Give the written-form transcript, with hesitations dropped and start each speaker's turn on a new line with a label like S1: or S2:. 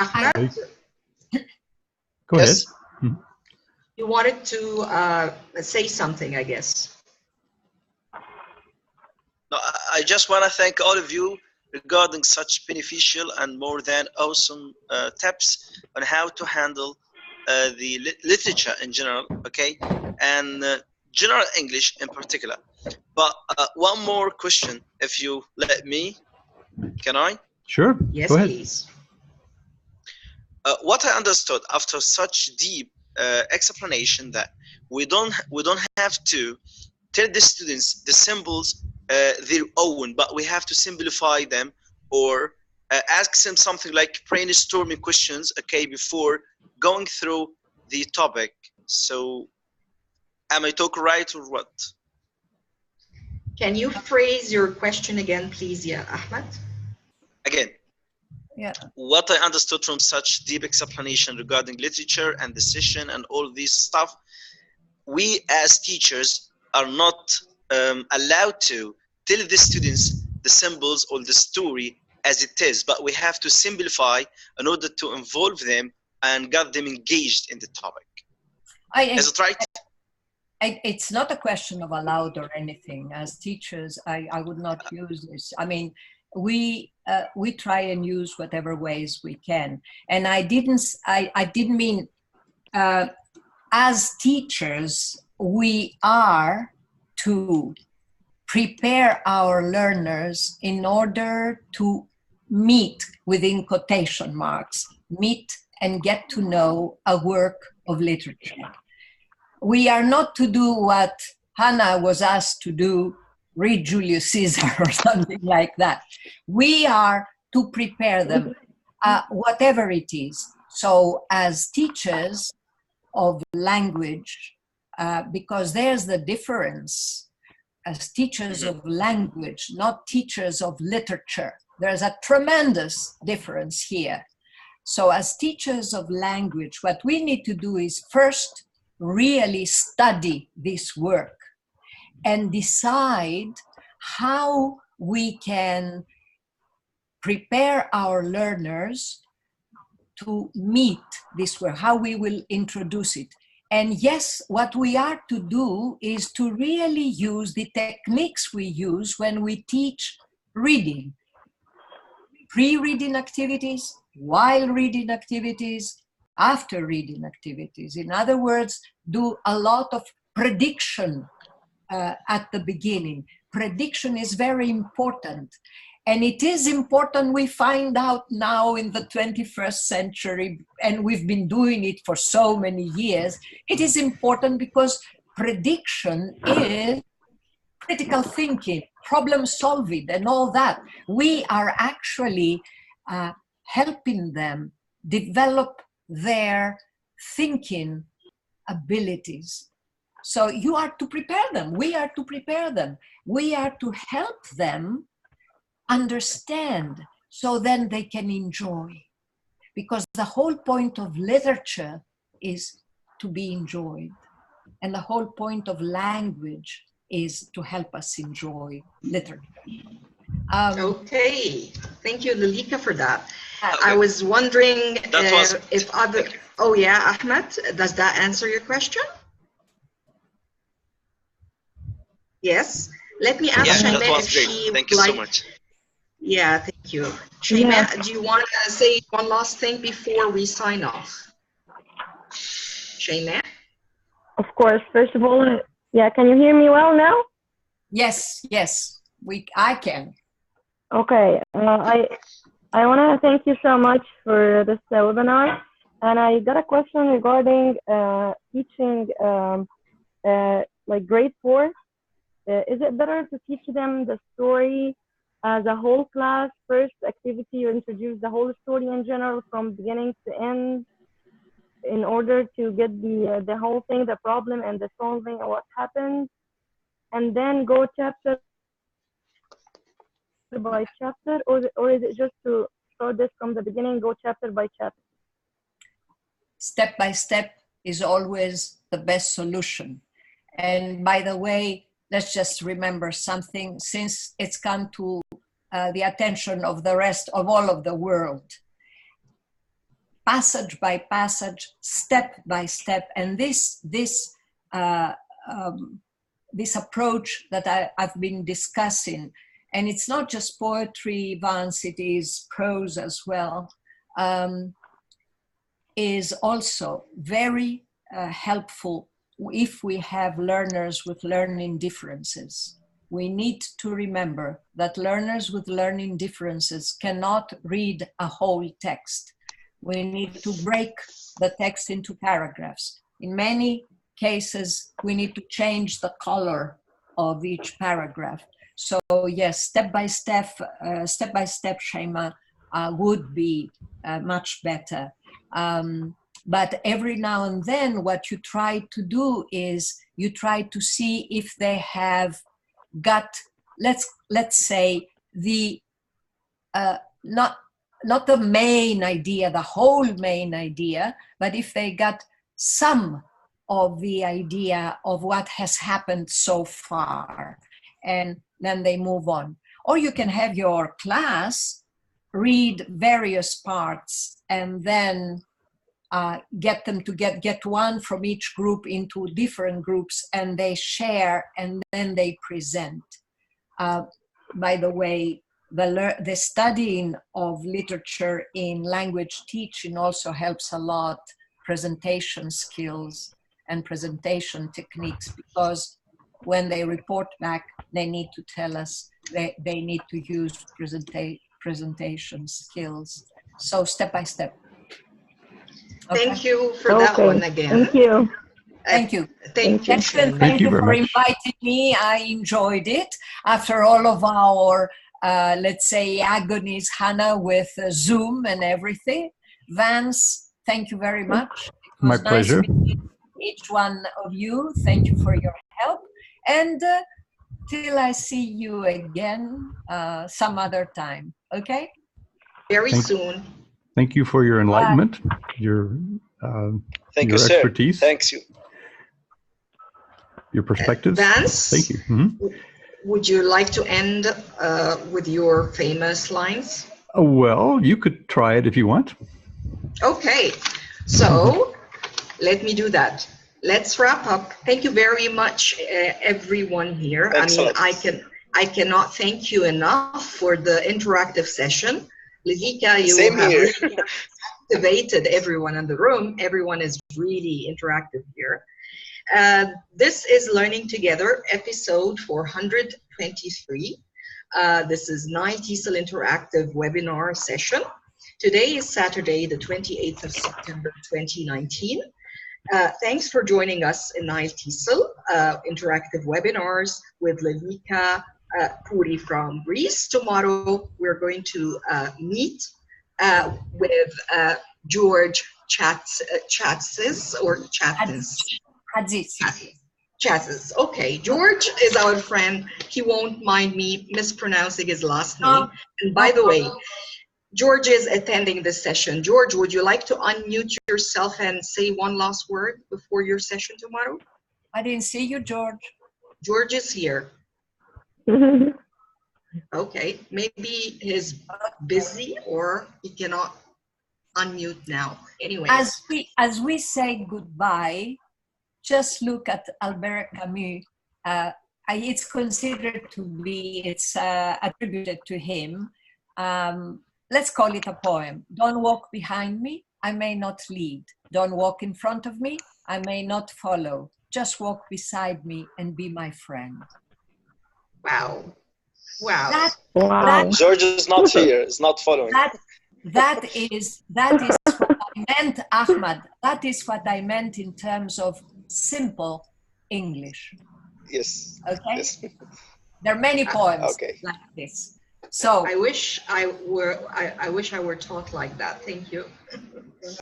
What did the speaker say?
S1: Ahmed,
S2: Go ahead.
S1: You wanted to say something, I guess.
S3: No, I just want to thank all of you regarding such beneficial and more than awesome tips on how to handle the literature in general, okay, and general English in particular. But one more question, if you let me, can I?
S2: Sure.
S1: Yes,
S2: go ahead.
S1: please.
S3: What I understood after such deep explanation that we don't have to tell the students the symbols their own, but we have to simplify them or ask them something like brainstorming questions, okay, before going through the topic. So, am I talking right or what?
S1: Can you phrase your question again, please, yeah, Ahmed?
S3: Again.
S4: Yeah.
S3: What I understood from such deep explanation regarding literature and the session and all this stuff, we as teachers are not allowed to tell the students the symbols or the story as it is, but we have to simplify in order to involve them and get them engaged in the topic. Is it right?
S4: It's not a question of allowed or anything. As teachers, I would not use this. I mean, we try and use whatever ways we can. And I didn't mean, as teachers, we are to prepare our learners in order to meet, within quotation marks, meet and get to know a work of literature. We are not to do what Hannah was asked to do, read Julius Caesar or something like that. We are to prepare them, whatever it is. So as teachers of language, because there's the difference, as teachers of language, not teachers of literature. There's a tremendous difference here. So as teachers of language, what we need to do is first really study this work and decide how we can prepare our learners to meet this work, how we will introduce it. And yes, what we are to do is to really use the techniques we use when we teach reading. Pre-reading activities, while reading activities, after reading activities. In other words, do a lot of prediction at the beginning. Prediction is very important. And it is important, we find out now in the 21st century, and we've been doing it for so many years, it is important because prediction is critical thinking, problem solving, and all that. We are actually helping them develop their thinking abilities. So you are to prepare them. We are to prepare them. We are to help them understand so then they can enjoy. Because the whole point of literature is to be enjoyed. And the whole point of language is to help us enjoy literature.
S1: Okay, thank you, Lilika, for that. I was wondering if other... Oh yeah, Ahmed, does that answer your question? Yes. Let me ask Shaima if she
S3: Thank you so much.
S1: Yeah, thank you. Shaima, do you want to say one last thing before we sign off? Shaima?
S5: Of course. First of all, yeah, can you hear me well now?
S4: Yes, yes, I can.
S5: Okay. I want to thank you so much for this webinar. And I got a question regarding teaching like grade 4. Is it better to teach them the story as a whole class? First activity, you introduce the whole story in general from beginning to end in order to get the whole thing, the problem and the solving and what happened, and then go chapter by chapter, or is it just to start this from the beginning, go chapter by chapter?
S4: Step by step is always the best solution. And by the way, let's just remember something, since it's come to the attention of the rest of all of the world. passage by passage, step by step. And this approach that I've been discussing, and it's not just poetry, Vance, it is prose as well, is also very helpful if we have learners with learning differences. We need to remember that learners with learning differences cannot read a whole text. We need to break the text into paragraphs. In many cases, we need to change the color of each paragraph. So yes, step by step, Shema, would be much better. But every now and then, what you try to do is you try to see if they have got, let's say, the not the main idea, the whole main idea, but if they got some of the idea of what has happened so far, and then they move on. Or you can have your class read various parts and then get them to get one from each group into different groups, and they share and then they present. By the way, the studying of literature in language teaching also helps a lot presentation skills and presentation techniques, because when they report back, they need to tell us they need to use presentation skills. So step by step. Okay.
S1: Thank you for that one again.
S5: Thank you.
S4: Thank you.
S1: Thank you.
S4: Thank you for inviting me. I enjoyed it. After all of our, let's say, agonies, Hannah, with Zoom and everything. Vance, thank you very much. It was
S2: My pleasure.
S4: Nice meeting each one of you. Thank you for your help. And till I see you again some other time. Okay?
S1: Very soon.
S2: Thank you for your enlightenment, your expertise.
S3: Thanks you.
S2: Your perspectives.
S1: Vance,
S2: thank you. Mm-hmm.
S1: Would you like to end with your famous lines?
S2: Well, you could try it if you want.
S1: Okay, so let me do that. Let's wrap up. Thank you very much, everyone here.
S3: Excellent.
S1: I mean, I cannot thank you enough for the interactive session. Lilika, you have really activated everyone in the room. Everyone is really interactive here. This is Learning Together, episode 423. This is NileTESOL interactive webinar session. Today is Saturday, the 28th of September, 2019. Thanks for joining us in NileTESOL interactive webinars with Lilika, Couri from Greece. Tomorrow we're going to meet with George Chatzis. Okay, George is our friend. He won't mind me mispronouncing his last name. And by the way, George is attending this session. George, would you like to unmute yourself and say one last word before your session tomorrow?
S4: I didn't see you, George.
S1: George is here. Okay, maybe he's busy or he cannot unmute now. Anyway,
S4: as we say goodbye, just look at Albert Camus. It's considered to be, it's attributed to him. Let's call it a poem. Don't walk behind me, I may not lead. Don't walk in front of me, I may not follow. Just walk beside me and be my friend.
S1: Wow. Wow.
S3: George is not here, is not following.
S4: That is what I meant, Ahmad. That is what I meant in terms of simple English.
S3: Yes.
S4: Okay.
S3: Yes.
S4: There are many poems like this. So
S1: I wish I were taught like that. Thank you.